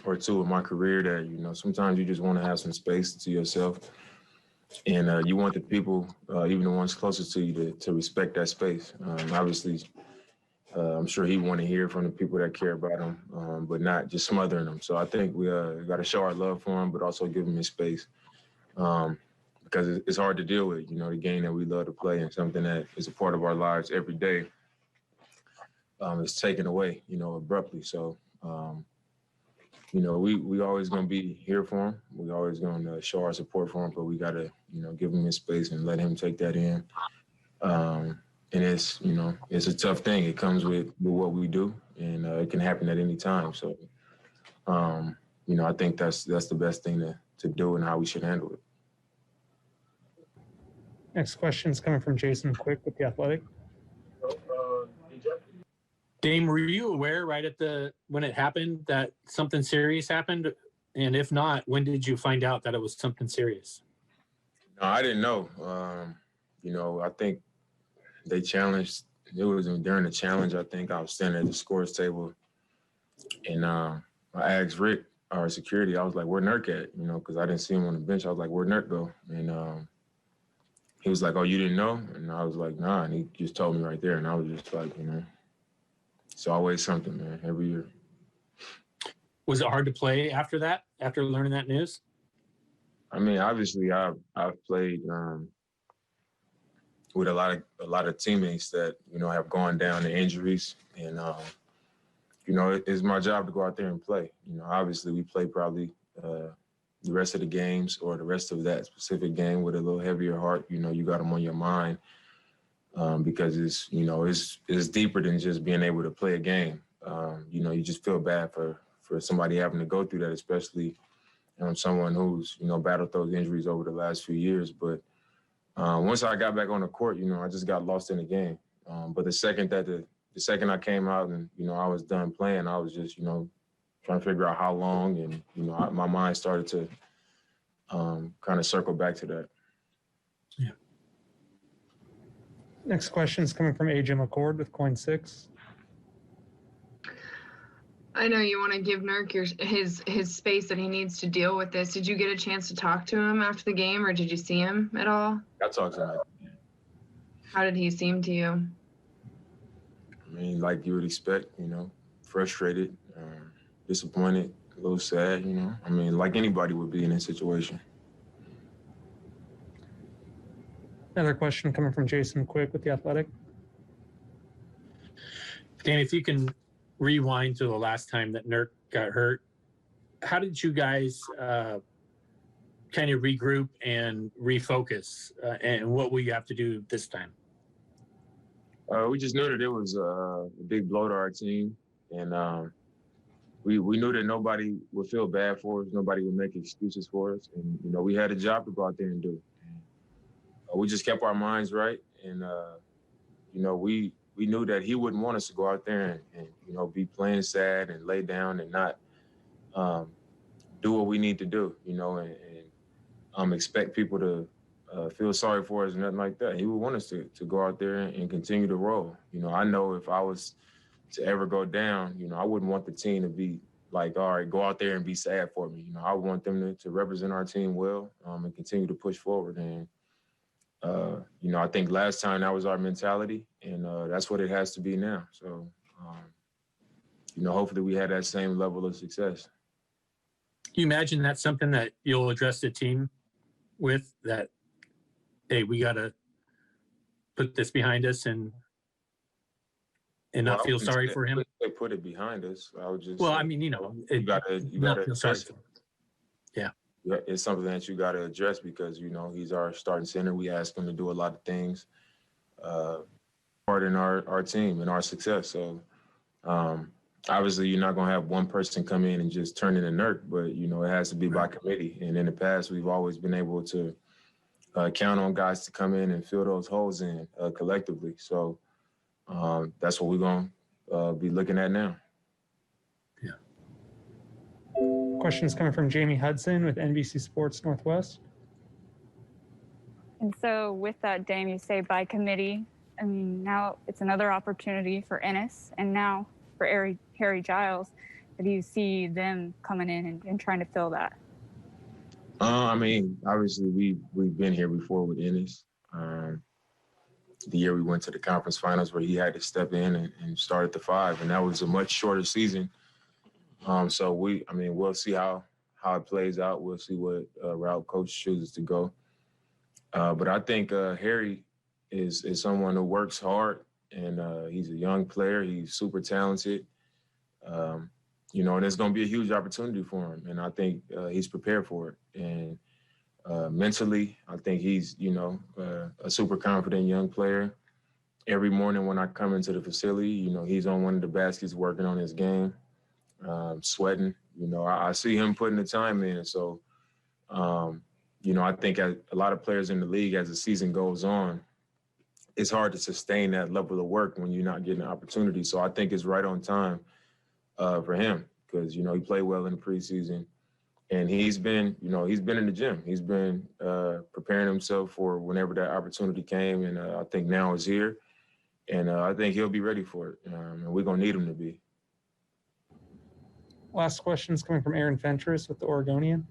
or two in my career that, sometimes you just want to have some space to yourself. And you want the people, even the ones closest to you, to respect that space. Obviously, I'm sure he want to hear from the people that care about him, but not just smothering them. So I think we got to show our love for him, but also give him his space, because it's hard to deal with. The game that we love to play and something that is a part of our lives every day is taken away, abruptly. So, we always going to be here for him. We always going to show our support for him, but we got to, give him his space and let him take that in. And it's a tough thing. It comes with what we do, and it can happen at any time. So, I think that's the best thing to do and how we should handle it. Next question is coming from Jason Quick with The Athletic. Dame, were you aware right when it happened that something serious happened? And if not, when did you find out that it was something serious? No, I didn't know. I think they challenged. It was during the challenge. I think I was standing at the scores table, and I asked Rick, our security. I was like, "Where Nurk at?" Because I didn't see him on the bench. I was like, "Where'd Nurk go?" And he was like, "Oh, you didn't know?" And I was like, "Nah." And he just told me right there, and I was just like, it's always something, man. Every year. Was it hard to play after that? After learning that news? I mean, obviously, I've played with a lot of teammates that have gone down to injuries, and it's my job to go out there and play. Obviously, we play probably the rest of the games or the rest of that specific game with a little heavier heart. You got them on your mind because it's deeper than just being able to play a game. You just feel bad for somebody having to go through that, especially someone who's battled those injuries over the last few years. But once I got back on the court, I just got lost in the game. But the second I came out and I was done playing, I was just trying to figure out how long, and my mind started to kind of circle back to that. Yeah. Next question is coming from AJ McCord with Coin 6. I know you want to give Nurk his space that he needs to deal with this. Did you get a chance to talk to him after the game, or did you see him at all? I talked to him. How did he seem to you? I mean, like you would expect, frustrated, disappointed, a little sad, I mean, like anybody would be in this situation. Another question coming from Jason Quick with The Athletic. Dan, if you can rewind to the last time that Nurk got hurt, how did you guys kind of regroup and refocus, and what will you have to do this time? We just knew that it was a big blow to our team, and we knew that nobody would feel bad for us, nobody would make excuses for us, and we had a job to go out there and do. We just kept our minds right, and we knew that he wouldn't want us to go out there and be playing sad and lay down and not do what we need to do, and expect people to feel sorry for us and nothing like that. He would want us to go out there and continue to roll. I know if I was to ever go down, I wouldn't want the team to be like, all right, go out there and be sad for me. I want them to represent our team well and continue to push forward. And I think last time that was our mentality, and that's what it has to be now. So, hopefully we had that same level of success. You imagine that's something that you'll address the team with, that, hey, we got to put this behind us and not feel sorry for him? They put it behind us. I would just. Well, I mean, you got to address it. Yeah. It's something that you got to address because, he's our starting center. We ask him to do a lot of things part in our team and our success. So, obviously, you're not going to have one person come in and just turn in a Nurk, but, it has to be by committee. And in the past, we've always been able to count on guys to come in and fill those holes in collectively. So that's what we're going to be looking at now. Questions coming from Jamie Hudson with NBC Sports Northwest. And so with that, Dame, you say by committee. I mean, now it's another opportunity for Ennis and now for Harry Giles. Or do you see them coming in and trying to fill that? I mean, obviously we've been here before with Ennis. The year we went to the conference finals where he had to step in and start at the 5, and that was a much shorter season. So we'll see how it plays out. We'll see what route coach chooses to go. But I think Harry is someone who works hard, and he's a young player. He's super talented. And it's going to be a huge opportunity for him. And I think he's prepared for it. And mentally, I think he's, a super confident young player. Every morning when I come into the facility, he's on one of the baskets working on his game, sweating. I see him putting the time in. So, I think a lot of players in the league, as the season goes on, it's hard to sustain that level of work when you're not getting an opportunity. So I think it's right on time for him because, he played well in the preseason. And he's been in the gym. He's been preparing himself for whenever that opportunity came. And I think now is here. And I think he'll be ready for it. And we're going to need him to be. Last question is coming from Aaron Fentress with the Oregonian.